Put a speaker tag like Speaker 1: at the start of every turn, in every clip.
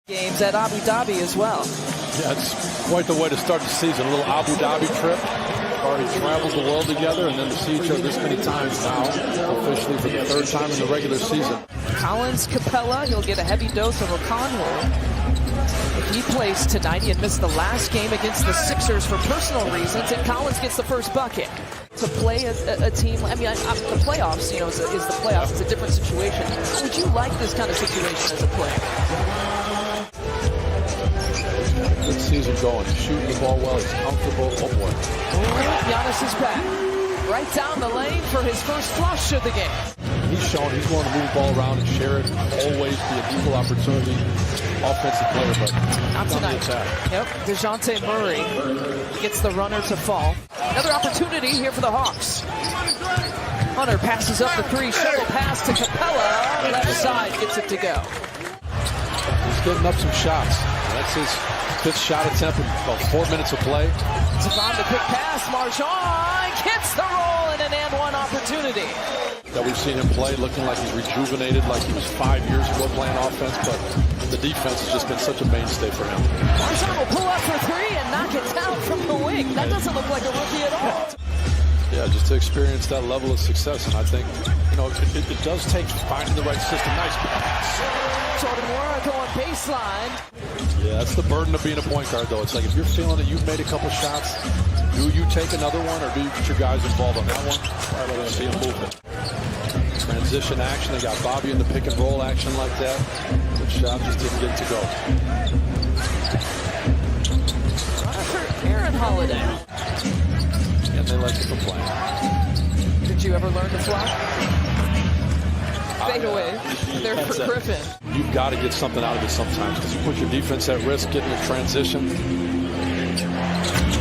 Speaker 1: Games at Abu Dhabi as well.
Speaker 2: Yeah, it's quite the way to start the season. A little Abu Dhabi trip. Already traveled the world together, and then to see each other this many times now, officially for the third time in the regular season.
Speaker 1: Collins Capella, he'll get a heavy dose of O'Connell. If he plays tonight, he had missed the last game against the Sixers for personal reasons, and Collins gets the first bucket. To play a team, I mean, the playoffs, you know, is the playoffs. It's a different situation. Would you like this kind of situation as a player?
Speaker 2: Good season going. He's shooting the ball well. He's comfortable. Oh, boy.
Speaker 1: Giannis is back. Right down the lane for his first flush of the game.
Speaker 2: He's shown he's willing to move the ball around and share it. Always be an equal opportunity offensive player, but
Speaker 1: not tonight. Yep, DeJounte Murray gets the runner to fall. Another opportunity here for the Hawks. Hunter passes up the three, shuttle pass to Capella. Left side gets it to go.
Speaker 2: He's getting up some shots. That's his fifth shot attempt in about 4 minutes of play.
Speaker 1: Devon the quick pass. Marchand gets the roll and an and one opportunity.
Speaker 2: That we've seen him play, looking like he's rejuvenated, like he was 5 years ago playing offense, but the defense has just been such a mainstay for him.
Speaker 1: Marchand will pull up for three and knock it down from the wing. That doesn't look like a rookie at all.
Speaker 2: Yeah, just to experience that level of success, and I think, you know, it does take finding the right system. Nice pass.
Speaker 1: Jordan Nwora going baseline.
Speaker 2: Yeah, that's the burden of being a point guard, though. It's like if you're feeling that you've made a couple shots, do you take another one, or do you get your guys involved on that one? Rather than see them movement. Transition action. They got Bobby in the pick and roll action like that. Good shot, just didn't get it to go.
Speaker 1: Aaron Holiday.
Speaker 2: And they like it for playing.
Speaker 1: Did you ever learn to fly? Fade away. There for Griffin.
Speaker 2: You've got to get something out of it sometimes because you put your defense at risk getting a transition.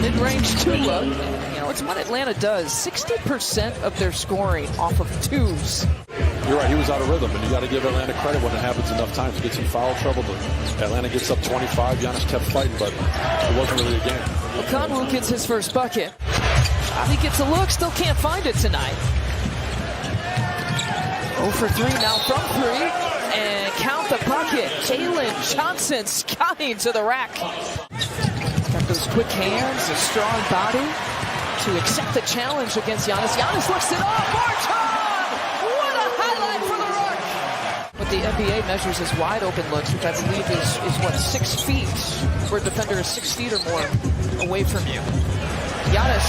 Speaker 1: Mid-range two. You know, it's what Atlanta does. 60% of their scoring off of twos.
Speaker 2: You're right, he was out of rhythm, and you got to give Atlanta credit when it happens enough times to get some foul trouble. But Atlanta gets up 25. Giannis kept fighting, but it wasn't really a game.
Speaker 1: O'Connell gets his first bucket. He gets a look, still can't find it tonight. 0 for 3 now from 3. And count the bucket. Jalen Johnson skying to the rack. Got those quick hands, a strong body to accept the challenge against Giannis. Giannis looks it up. Marchand! What a highlight for the Rook! What the NBA measures as wide open looks, which I believe is what, 6 feet, where a defender is 6 feet or more away from you. Giannis,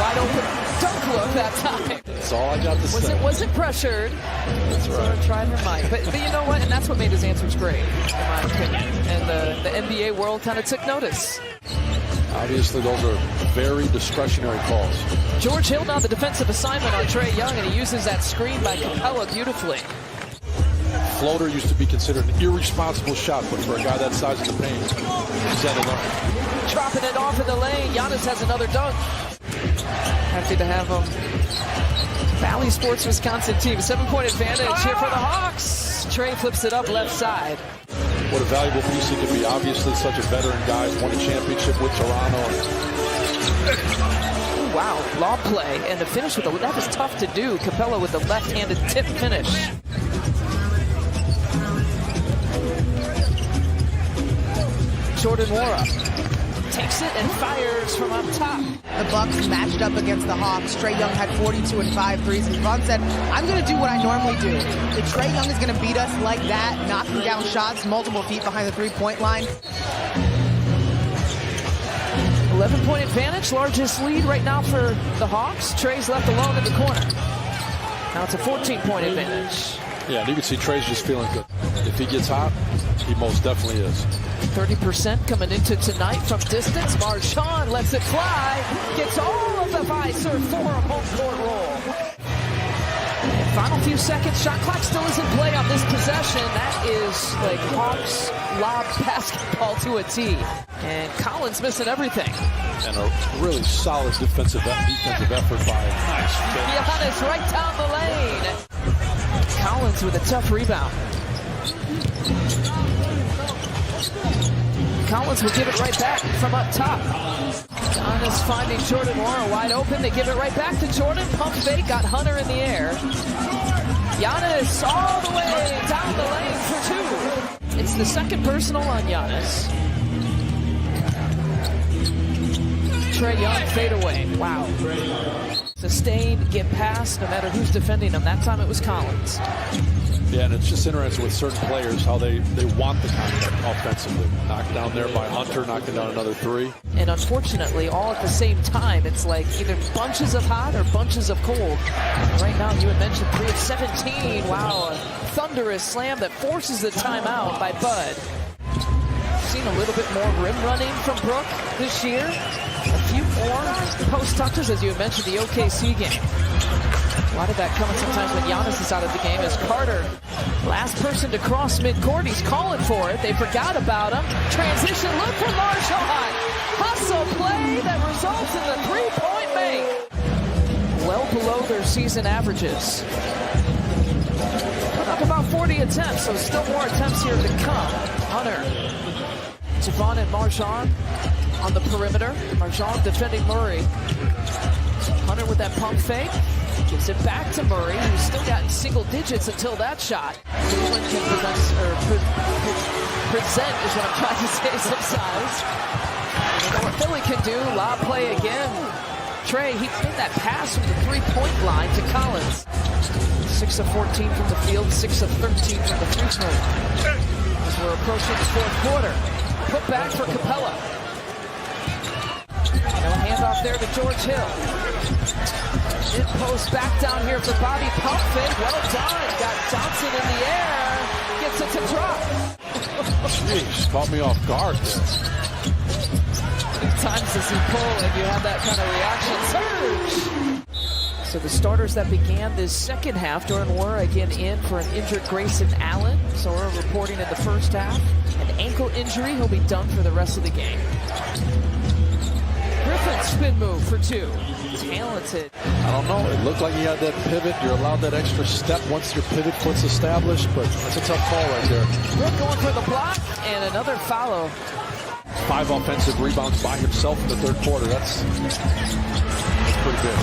Speaker 1: wide open dunk look that time.
Speaker 2: That's all I got to say.
Speaker 1: Wasn't pressured.
Speaker 2: That's right.
Speaker 1: So tried her mic. But you know what? And that's what made his answers great, in my opinion. And the NBA world kind of took notice.
Speaker 2: Obviously, those are very discretionary calls.
Speaker 1: George Hill now the defensive assignment on Trae Young, and he uses that screen by Capella beautifully.
Speaker 2: Floater used to be considered an irresponsible shot, but for a guy that size in the paint, he's had to learn.
Speaker 1: Dropping it off in the lane. Giannis has another dunk. Happy to have him. Valley Sports Wisconsin team. 7-point advantage here for the Hawks. Trae flips it up left side.
Speaker 2: What a valuable piece he could be. Obviously, such a veteran guy. Won a championship with Toronto.
Speaker 1: Ooh, wow, lob play. And the finish with that was tough to do. Capella with the left-handed tip finish. Jordan Nwora takes it and fires from up top.
Speaker 3: The Bucks matched up against the Hawks. Trae Young had 42 and 5 threes. And Vaughn said, I'm going to do what I normally do. If Trae Young is going to beat us like that, knocking down shots multiple feet behind the three-point line.
Speaker 1: 11-point advantage, largest lead right now for the Hawks. Trae's left alone in the corner. Now it's a 14-point advantage.
Speaker 2: Yeah, and you can see Trae's just feeling good. If he gets hot, he most definitely is.
Speaker 1: 30% coming into tonight from distance. Marchand lets it fly. Gets all of the visor for a home court roll. And final few seconds. Shot clock still is in play on this possession. That is like Hawks lob basketball to a tee. And Collins missing everything.
Speaker 2: And a really solid defensive effort by
Speaker 1: Giannis right down the lane. Collins with a tough rebound. Collins will give it right back from up top. Giannis finding Jordan Nwora wide open. They give it right back to Jordan. Pump fake, got Hunter in the air. Giannis all the way down the lane for 2. It's the second personal on Giannis. Trae Young fadeaway. Wow. Sustained, get past, no matter who's defending him. That time it was Collins.
Speaker 2: Yeah, and it's just interesting with certain players how they want the contact offensively. Knocked down there by Hunter, knocking down another three.
Speaker 1: And unfortunately, all at the same time, it's like either bunches of hot or bunches of cold. Right now, you had mentioned 3 of 17. Wow, a thunderous slam that forces the timeout by Bud. Seen a little bit more rim running from Brook this year. A few more post touches, as you had mentioned, the OKC game. A lot of that coming sometimes when Giannis is out of the game as Carter, last person to cross midcourt. He's calling for it. They forgot about him. Transition look for Marshall. Hustle play that results in the three-point make. Well below their season averages. Up about 40 attempts, so still more attempts here to come. Hunter, Javon and Marjan on the perimeter. Marjan defending Murray. Hunter with that pump fake. Gives it back to Murray, who's still got single digits until that shot. Cleveland can present is what I'm trying to say, some size. You know what Philly can do, lob play again. Trae, he made that pass from the three-point line to Collins. 6 of 14 from the field, 6 of 13 from the free throw line. As we're approaching the fourth quarter. Put back for Capella. No handoff there to George Hill. Mid post back down here for Bobby. Pump fake. Well done. Got Johnson in the air. Gets it to drop.
Speaker 2: Jeez, caught me off guard there.
Speaker 1: How many times does he pull and you have that kind of reaction? Surge! So the starters that began this second half, Jordan Ware again in for an injured Grayson Allen. So we're reporting in the first half. An ankle injury. He'll be done for the rest of the game. Griffin spin move for 2. Talented.
Speaker 2: I don't know. It looked like he had that pivot. You're allowed that extra step once your pivot foot's established, but that's a tough call right there.
Speaker 1: Brook going for the block and another follow.
Speaker 2: 5 offensive rebounds by himself in the third quarter. That's pretty good.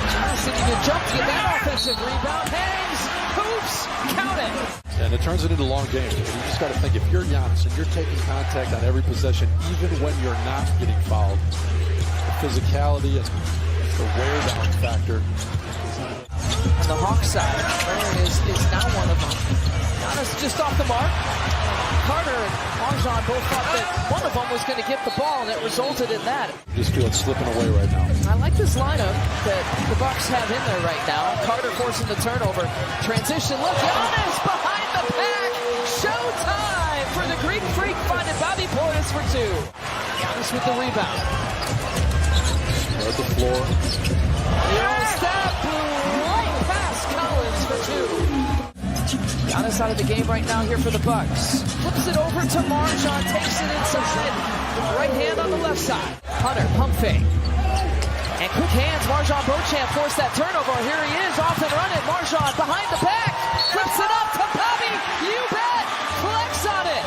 Speaker 1: Johnson, you can jump to get that offensive rebound. Hangs, hoops, count it.
Speaker 2: And it turns it into long games. You just got to think, if you're Giannis and you're taking contact on every possession, even when you're not getting fouled, the physicality and the wear down factor.
Speaker 1: On the Hawks side, Marion is now one of them. Giannis just off the mark. Carter and Marjan both thought that one of them was going to get the ball, and it resulted in that.
Speaker 2: Just feel it slipping away right now.
Speaker 1: I like this lineup that the Bucks have in there right now. Carter forcing the turnover. Transition look. Giannis behind the pack. Showtime for the Greek Freak, finding Bobby Portis for 2. Giannis with the rebound.
Speaker 2: At the floor.
Speaker 1: Euro step, right past Collins for 2. Giannis out of the game right now here for the Bucks. Flips it over to Marjan, takes it inside. Right hand on the left side. Hunter, pump fake. And quick hands, Marjan Beauchamp forced that turnover. Here he is, off and running. Marjan behind the back. Flips it up to Bobby. You bet. Collects on it.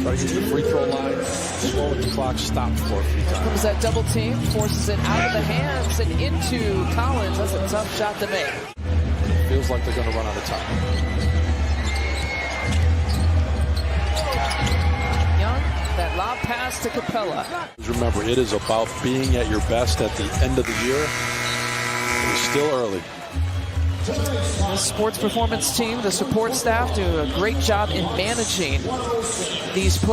Speaker 2: Try to get the free throw line. Slow the clock stopped for a few times.
Speaker 1: Comes that double team, forces it out of the hands and into Collins. That's a tough shot to make.
Speaker 2: Feels like they're going to run out of time.
Speaker 1: Young, that lob pass to Capella.
Speaker 2: Remember, it is about being at your best at the end of the year. It's still early.
Speaker 1: The sports performance team, the support staff do a great job in managing these players.